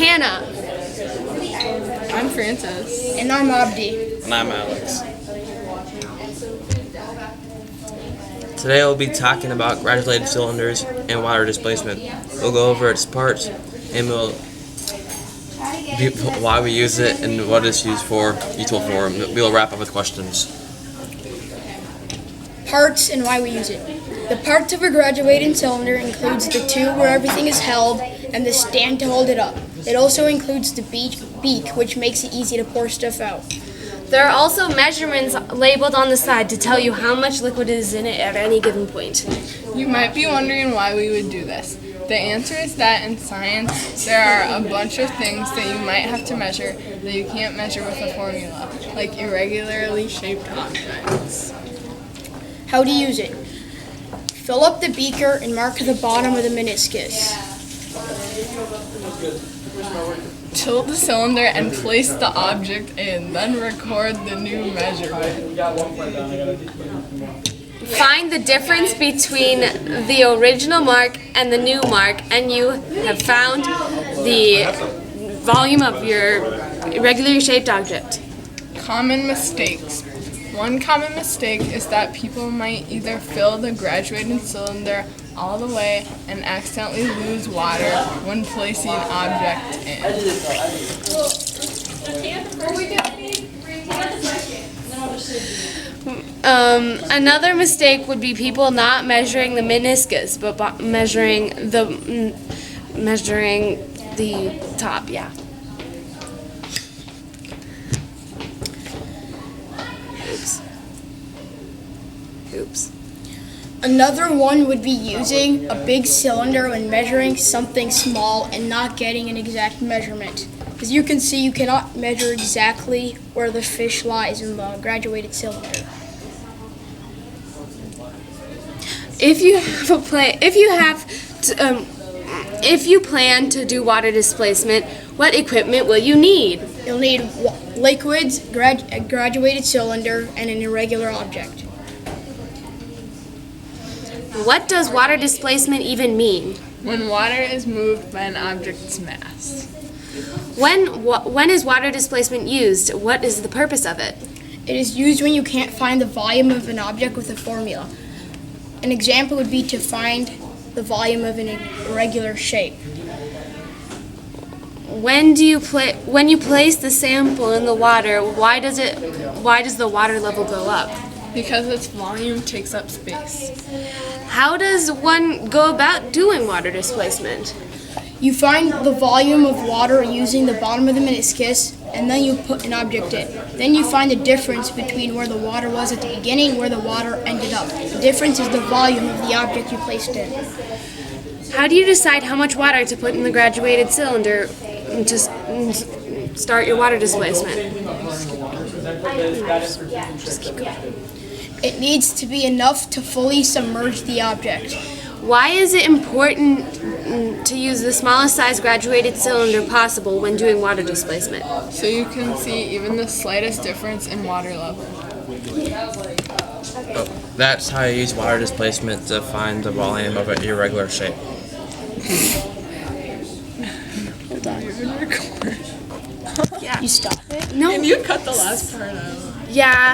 Hannah. I'm Francis. And I'm Abdi. And I'm Alex. Today we'll be talking about graduated cylinders and water displacement. We'll go over its parts and why we use it and what it's used for, useful for. We'll wrap up with questions. Parts and why we use it. The parts of a graduated cylinder includes the tube where everything is held and the stand to hold it up. It also includes the beak, which makes it easy to pour stuff out. There are also measurements labeled on the side to tell you how much liquid is in it at any given point. You might be wondering why we would do this. The answer is that in science, there are a bunch of things that you might have to measure that you can't measure with a formula, like irregularly shaped objects. How to use it. Fill up the beaker and mark the bottom of the meniscus. Tilt the cylinder and place the object in, then record the new measurement. Find the difference between the original mark and the new mark, and you have found the volume of your irregularly shaped object. Common mistakes. One common mistake is that people might either fill the graduated cylinder all the way and accidentally lose water when placing object in. Another mistake would be people not measuring the meniscus, but measuring the top. Yeah. Oops. Another one would be using a big cylinder when measuring something small and not getting an exact measurement. As you can see, you cannot measure exactly where the fish lies in the graduated cylinder. If you plan to do water displacement, what equipment will you need? You'll need liquids, a graduated cylinder, and an irregular object. What does water displacement even mean? When water is moved by an object's mass. When is water displacement used? What is the purpose of it? It is used when you can't find the volume of an object with a formula. An example would be to find the volume of an irregular shape. When you place the sample in the water, why does the water level go up? Because its volume takes up space. How does one go about doing water displacement? You find the volume of water using the bottom of the meniscus, and then you put an object in. Then you find the difference between where the water was at the beginning and where the water ended up. The difference is the volume of the object you placed in. How do you decide how much water to put in the graduated cylinder to start your water displacement? Just keep going. It needs to be enough to fully submerge the object. Why is it important to use the smallest size graduated cylinder possible when doing water displacement? So you can see even the slightest difference in water level. That's how you use water displacement to find the volume of an irregular shape. Hold on. You're gonna record. Yeah. You stop it. No. Can you cut the last part out? Yeah.